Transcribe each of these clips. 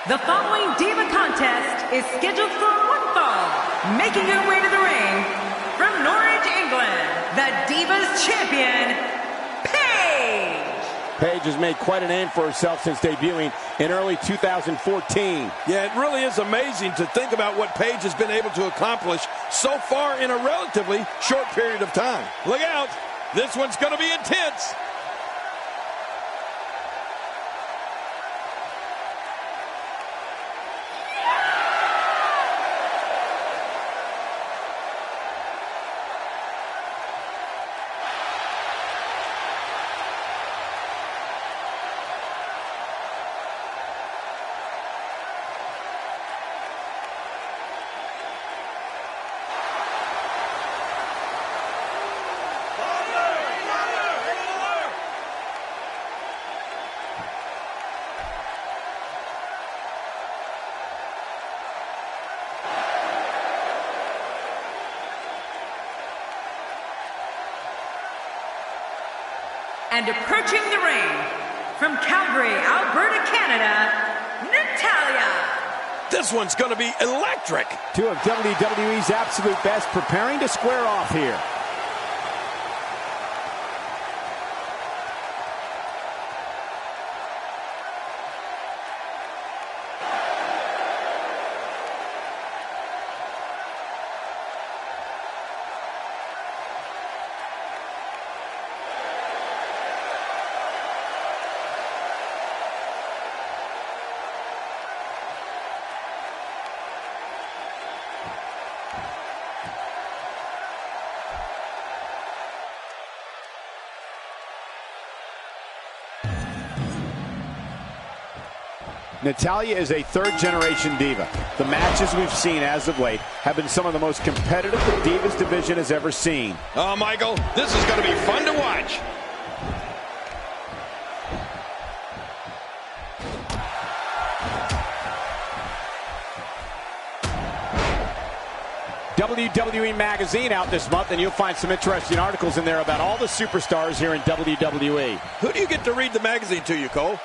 The following Diva contest is scheduled for one fall. Making her way to the ring from Norwich, England, the Divas Champion, Paige. Paige has made quite a name for herself since debuting in early 2014. Yeah, it really is amazing to think about what Paige has been able to accomplish so far in a relatively short period of time. Look out, this one's going to be intense. And approaching the ring, from Calgary, Alberta, Canada, Natalya. This one's going to be electric. Two of WWE's absolute best preparing to square off here. Natalya is a third-generation diva. The matches we've seen as of late have been some of the most competitive the Divas division has ever seen. Oh, Michael, this is going to be fun to watch. WWE Magazine out this month, and you'll find some interesting articles in there about all the superstars here in WWE. Who do you get to read the magazine to you, Cole?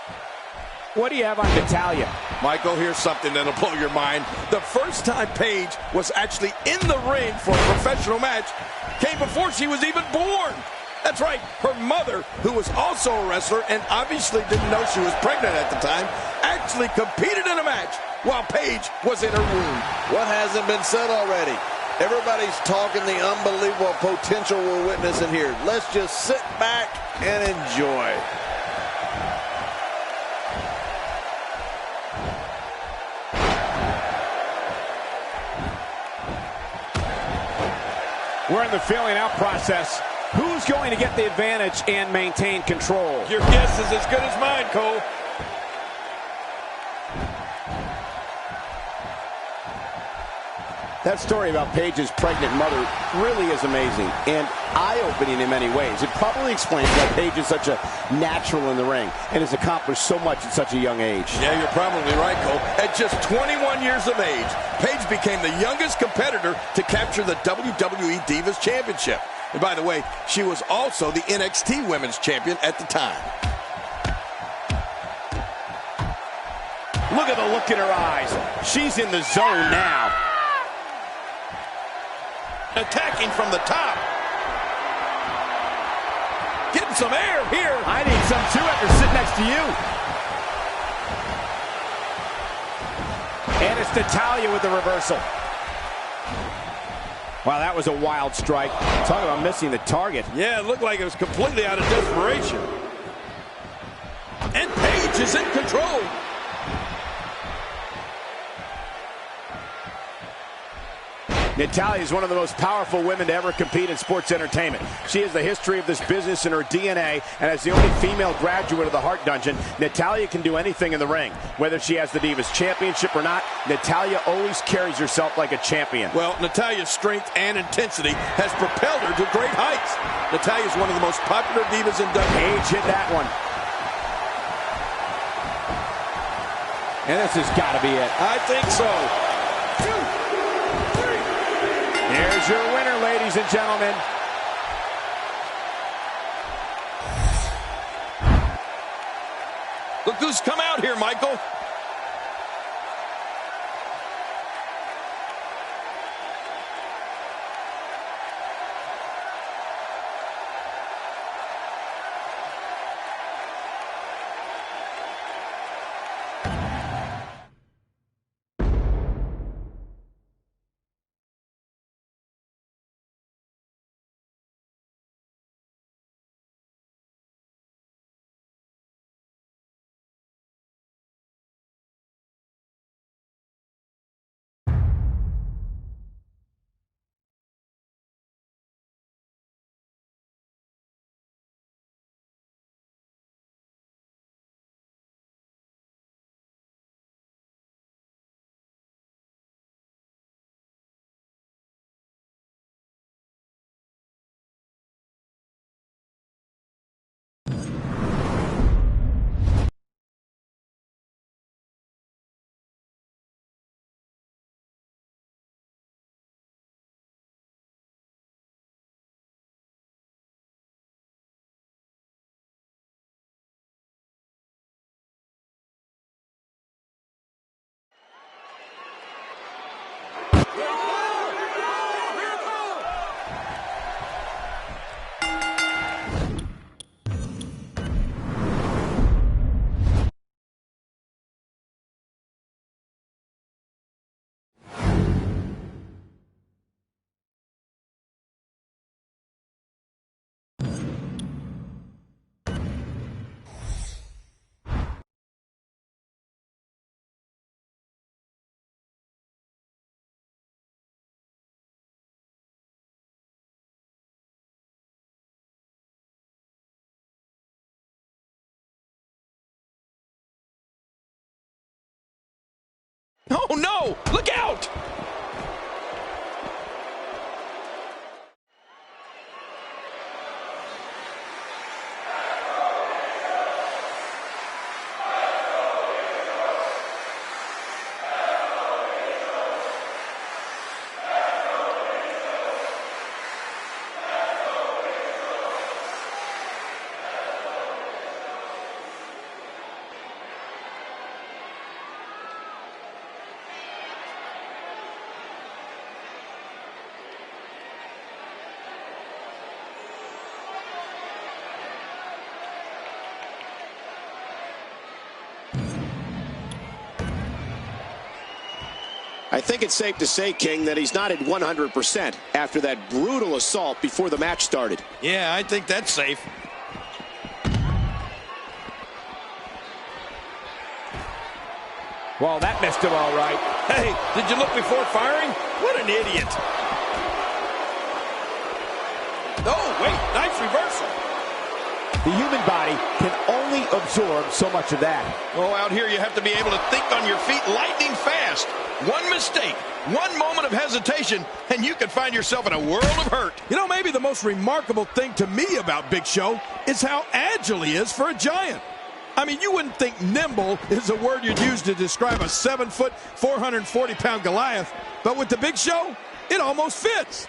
What do you have on Natalya? Michael, here's something that'll blow your mind. The first time Paige was actually in the ring for a professional match came before she was even born. That's right, her mother, who was also a wrestler and obviously didn't know she was pregnant at the time, actually competed in a match while Paige was in her womb. What hasn't been said already? Everybody's talking the unbelievable potential we're witnessing here. Let's just sit back and enjoy. We're in the feeling out process. Who's going to get the advantage and maintain control? Your guess is as good as mine, Cole. That story about Paige's pregnant mother really is amazing and eye-opening in many ways. It probably explains why Paige is such a natural in the ring and has accomplished so much at such a young age. Yeah, you're probably right, Cole. At just 21 years of age, Paige became the youngest competitor to capture the WWE Divas Championship. And by the way, she was also the NXT Women's Champion at the time. Look at the look in her eyes. She's in the zone now. Attacking from the top. Getting some air here. I need some too after sitting next to you. And it's Natalya with the reversal. Wow, that was a wild strike. Talk about missing the target. Yeah, it looked like it was completely out of desperation. And Paige is in control. Natalya is one of the most powerful women to ever compete in sports entertainment. She has the history of this business in her DNA, and as the only female graduate of the Heart Dungeon, Natalya can do anything in the ring. Whether she has the Divas Championship or not, Natalya always carries herself like a champion. Well, Natalya's strength and intensity has propelled her to great heights. Natalya is one of the most popular divas in WWE. Paige hit that one. And this has got to be it. I think so. Here's your winner, ladies and gentlemen. Look who's come out here, Michael. Oh, no! Look out! I think it's safe to say, King, that he's not at 100% after that brutal assault before the match started. Yeah, I think that's safe. Well, that missed him all right. Hey, did you look before firing? What an idiot. Oh, wait, nice reversal. The human body can only absorb so much of that. Oh, out here you have to be able to think on your feet lightning fast. One mistake, one moment of hesitation, and you could find yourself in a world of hurt. You know, maybe the most remarkable thing to me about Big Show is how agile he is for a giant. I mean, you wouldn't think nimble is a word you'd use to describe a 7-foot, 440-pound Goliath, but with the Big Show, it almost fits.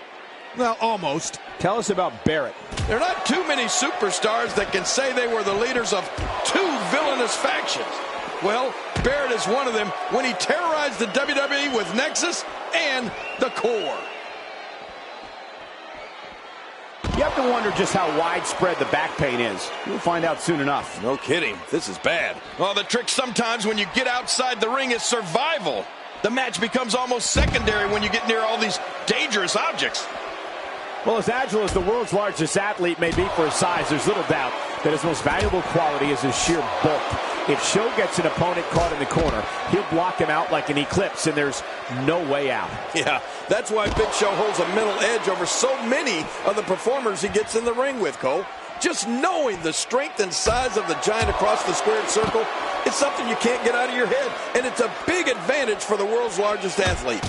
Well, almost. Tell us about Barrett. There are not too many superstars that can say they were the leaders of two villainous factions. Well, Barrett is one of them when he terrorized the WWE with Nexus and the Core. You have to wonder just how widespread the back pain is. You'll find out soon enough. No kidding. This is bad. Well, the trick sometimes when you get outside the ring is survival. The match becomes almost secondary when you get near all these dangerous objects. Well, as agile as the world's largest athlete may be for his size, there's little doubt that his most valuable quality is his sheer bulk. If Show gets an opponent caught in the corner, he'll block him out like an eclipse, and there's no way out. Yeah, that's why Big Show holds a mental edge over so many of the performers he gets in the ring with, Cole. Just knowing the strength and size of the giant across the squared circle, it's something you can't get out of your head, and it's a big advantage for the world's largest athlete.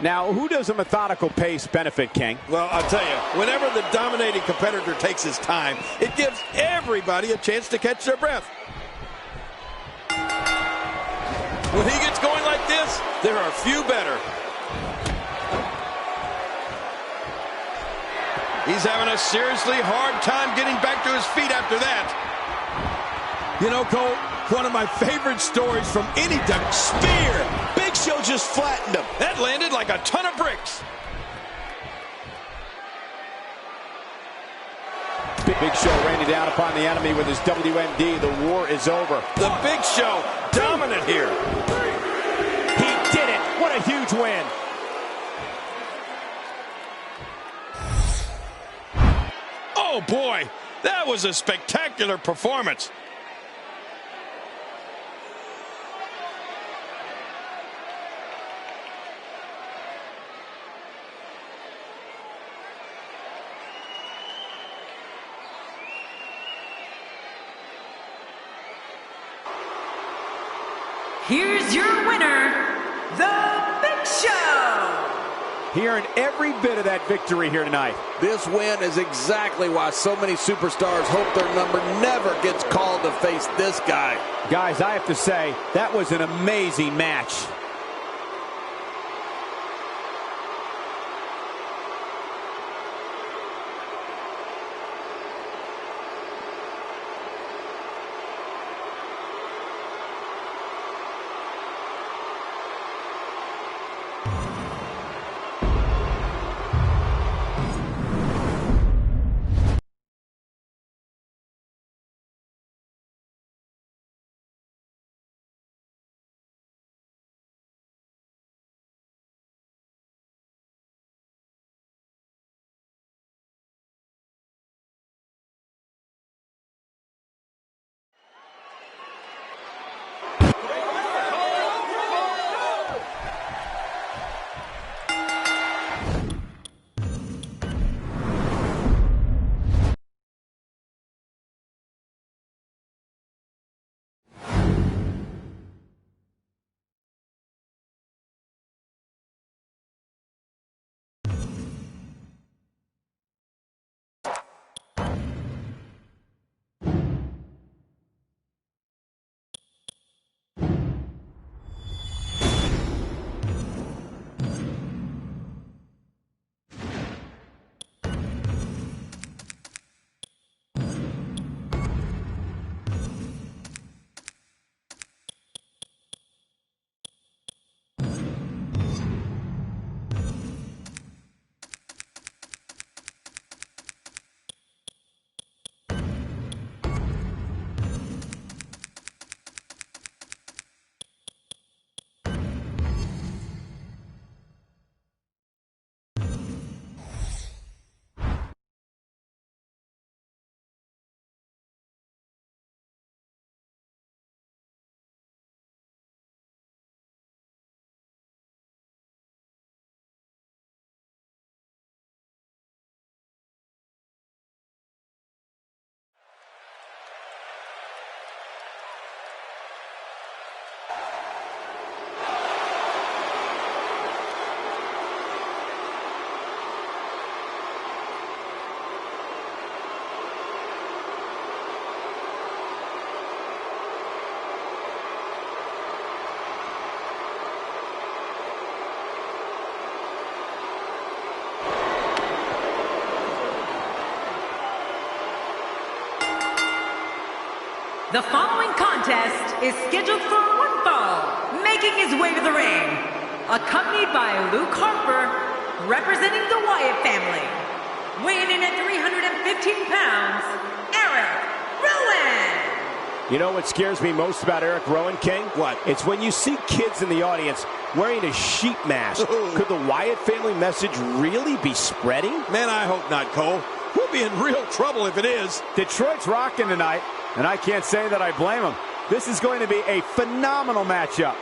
Now, who does a methodical pace benefit, King? Well, I'll tell you, whenever the dominating competitor takes his time, it gives everybody a chance to catch their breath. When he gets going like this, there are few better. He's having a seriously hard time getting back to his feet after that. You know, Cole, one of my favorite stories from any Spear! Big Show just flattened him. That landed like a ton of bricks. Big Show raining down upon the enemy with his WMD. The war is over. The Big Show dominant here. He did it. What a huge win. Oh, boy. That was a spectacular performance. Here's your winner, The Big Show. Hearing every bit of that victory here tonight. This win is exactly why so many superstars hope their number never gets called to face this guy. Guys, I have to say, that was an amazing match. The following contest is scheduled for one fall. Making his way to the ring, accompanied by Luke Harper, representing the Wyatt family. Weighing in at 315 pounds, Erik Rowan. You know what scares me most about Erik Rowan, King? What? It's when you see kids in the audience wearing a sheep mask. Could the Wyatt family message really be spreading? Man, I hope not, Cole. We'll be in real trouble if it is. Detroit's rocking tonight, and I can't say that I blame them. This is going to be a phenomenal matchup.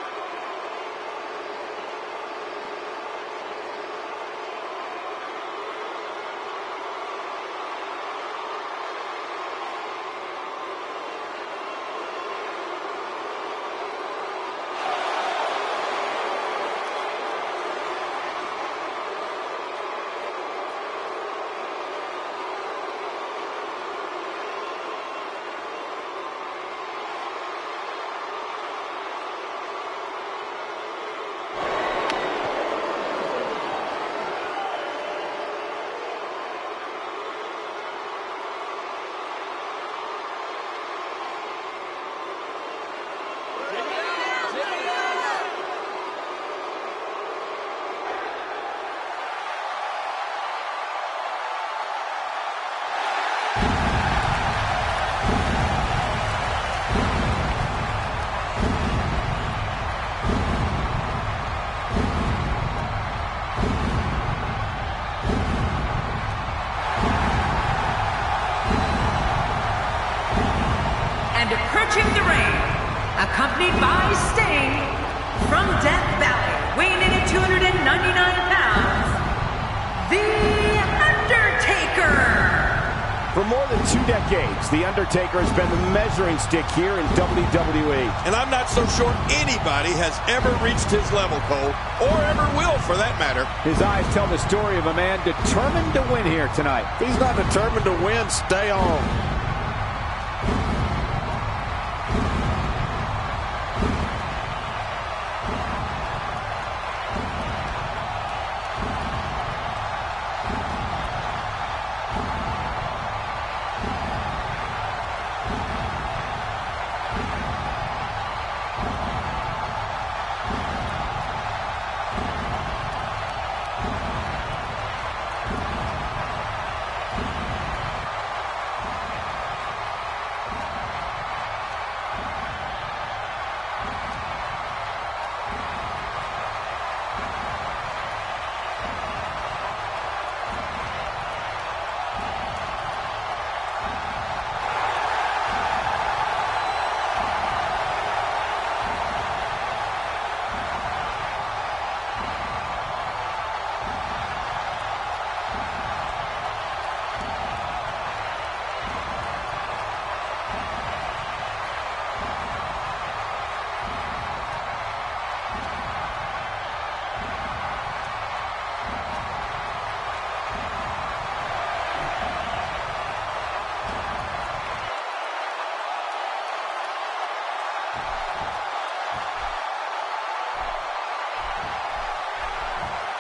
Approaching the ring, accompanied by Sting, from Death Valley, weighing in at 299 pounds, The Undertaker. For more than 2 decades, The Undertaker has been the measuring stick here in WWE. And I'm not so sure anybody has ever reached his level, Cole, or ever will for that matter. His eyes tell the story of a man determined to win here tonight. If he's not determined to win, stay on.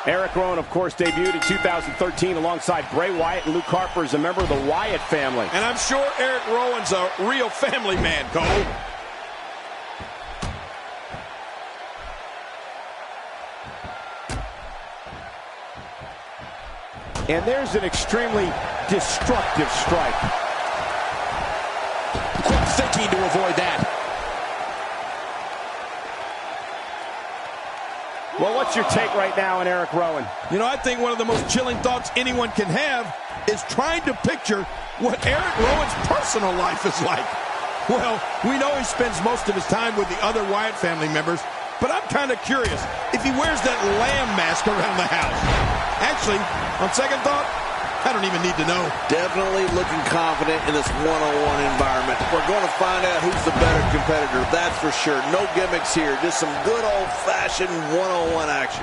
Erik Rowan, of course, debuted in 2013 alongside Bray Wyatt and Luke Harper as a member of the Wyatt family. And I'm sure Erik Rowan's a real family man, Cole. And there's an extremely destructive strike. Quick thinking to avoid that. Well, what's your take right now on Erik Rowan? You know, I think one of the most chilling thoughts anyone can have is trying to picture what Erik Rowan's personal life is like. Well, we know he spends most of his time with the other Wyatt family members, but I'm kind of curious if he wears that lamb mask around the house. Actually, on second thought, I don't even need to know. Definitely looking confident in this one-on-one environment. We're going to find out who's the better competitor, that's for sure. No gimmicks here, just some good old-fashioned one-on-one action.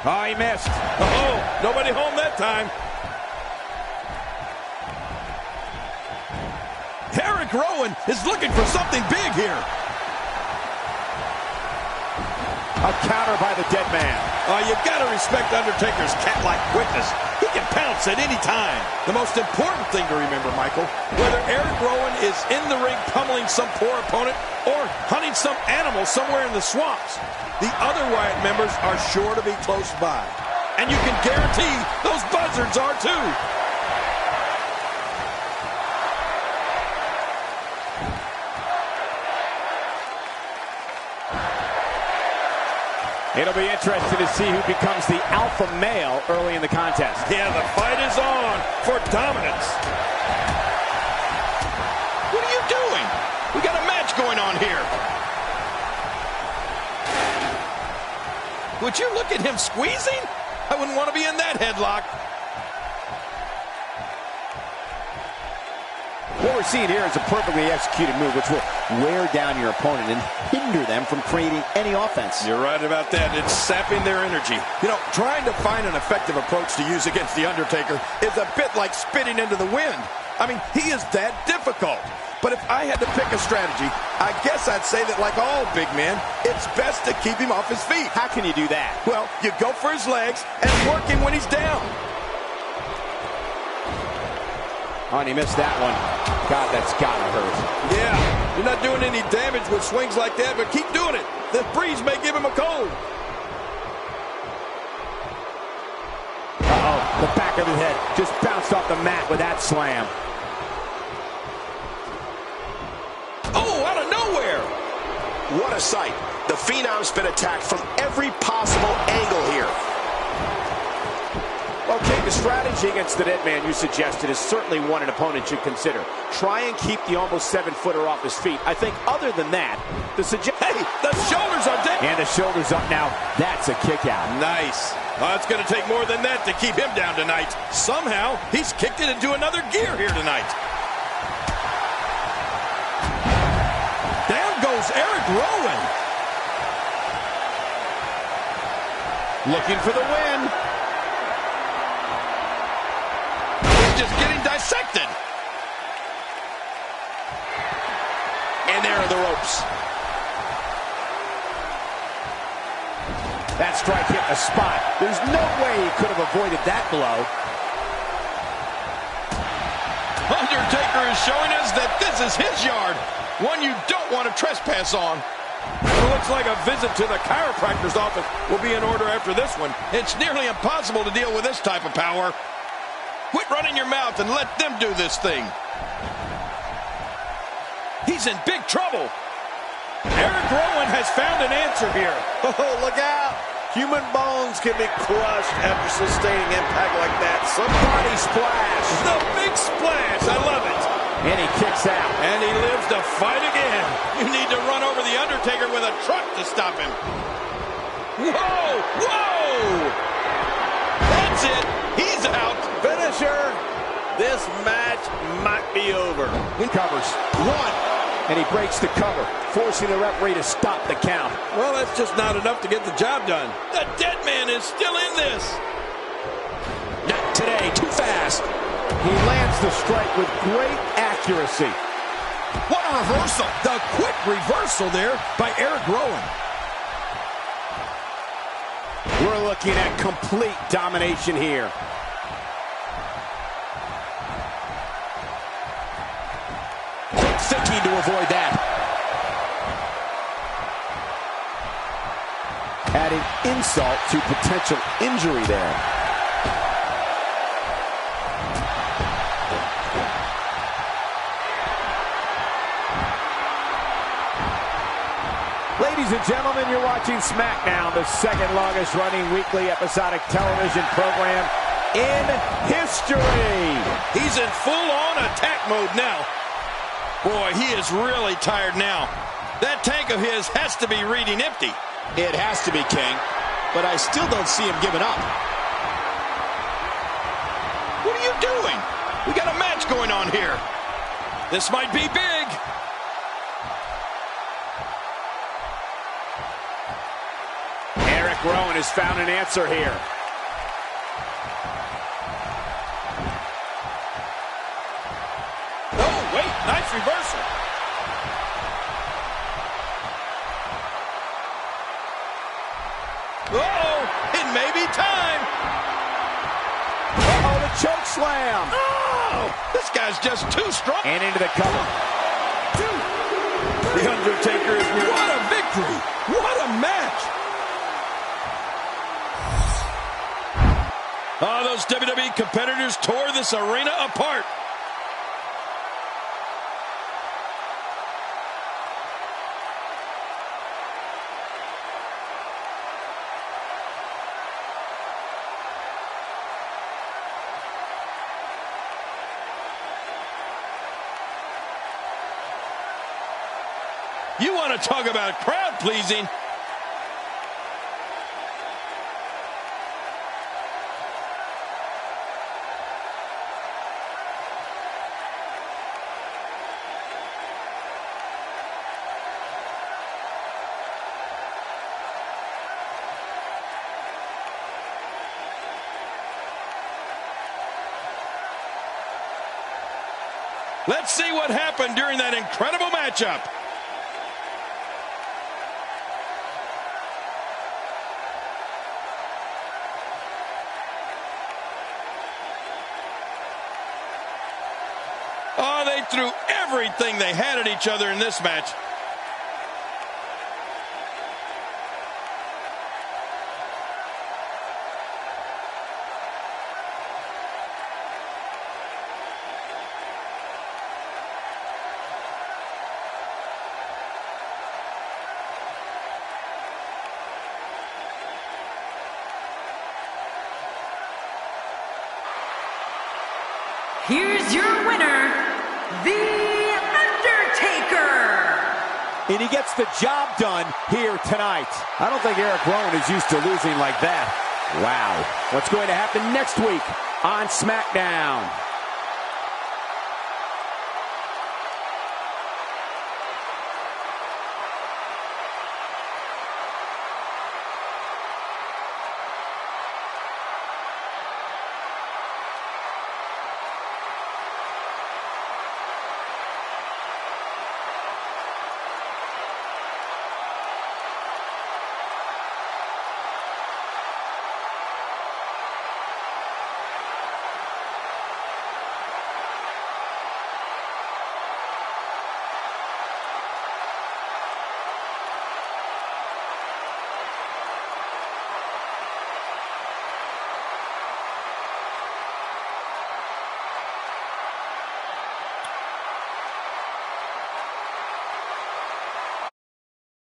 Oh, he missed. Oh, nobody home that time. Erik Rowan is looking for something big here. A counter by the dead man. Oh, you got to respect Undertaker's cat-like quickness. He can pounce at any time. The most important thing to remember, Michael, whether Erik Rowan is in the ring pummeling some poor opponent or hunting some animal somewhere in the swamps, the other Wyatt members are sure to be close by. And you can guarantee those buzzards are too. It'll be interesting to see who becomes the alpha male early in the contest. Yeah, the fight is on for dominance. What are you doing? We got a match going on here. Would you look at him squeezing? I wouldn't want to be in that headlock. What we're seeing here is a perfectly executed move which will wear down your opponent and hinder them from creating any offense. You're right about that. It's sapping their energy. You know, trying to find an effective approach to use against the Undertaker is a bit like spitting into the wind. I mean, he is that difficult. But if I had to pick a strategy, I guess I'd say that like all big men, it's best to keep him off his feet. How can you do that? Well, you go for his legs and work him when he's down. Oh, and he missed that one. God, that's gotta hurt. Yeah, you're not doing any damage with swings like that, but keep doing it. The breeze may give him a cold. Uh-oh, the back of his head just bounced off the mat with that slam. Oh, out of nowhere. What a sight. The Phenom's been attacked from every possible angle here. Okay, the strategy against the dead man you suggested is certainly one an opponent should consider. Try and keep the almost 7-footer off his feet. I think other than that, the Hey, the shoulders are dead. And the shoulders up now. That's a kick out. Nice. It's going to take more than that to keep him down tonight. Somehow, he's kicked it into another gear here tonight. Down goes Erik Rowan. Looking for the win. Just getting dissected. And there are the ropes. That strike hit a spot. There's no way he could have avoided that blow. Undertaker is showing us that this is his yard, one you don't want to trespass on. It looks like a visit to the chiropractor's office will be in order after this one. It's nearly impossible to deal with this type of power. Quit running your mouth and let them do this thing. He's in big trouble. Erik Rowan has found an answer here. Oh, look out. Human bones can be crushed after sustaining impact like that. Somebody splash. The big splash. I love it. And he kicks out. And he lives to fight again. You need to run over the Undertaker with a truck to stop him. Whoa! Whoa! That's it. He's out. Finisher. This match might be over. He covers. One. And he breaks the cover, forcing the referee to stop the count. Well, that's just not enough to get the job done. The dead man is still in this. Not today. Too fast. He lands the strike with great accuracy. What a reversal. The quick reversal there by Erik Rowan. We're looking at complete domination here. Quick thinking to avoid that. Adding insult to potential injury there. Ladies and gentlemen, you're watching Smackdown, the second longest running weekly episodic television program in history. He's in full-on attack mode now. Boy, he is really tired now. That tank of his has to be reading empty. It has to be, King, but I still don't see him giving up. What are you doing? We got a match going on here. This might be big. Erik Rowan has found an answer here. Oh, wait, nice reversal. Uh-oh, it may be time. slam. Oh, this guy's just too strong. And into the cover. The Undertaker is near. What a victory. What a match. Oh, those WWE competitors tore this arena apart. You want to talk about crowd pleasing? Let's see what happened during that incredible matchup. Oh, they threw everything they had at each other in this match. Here's your winner, The Undertaker. And he gets the job done here tonight. I don't think Rowan is used to losing like that. Wow. What's going to happen next week on Smackdown?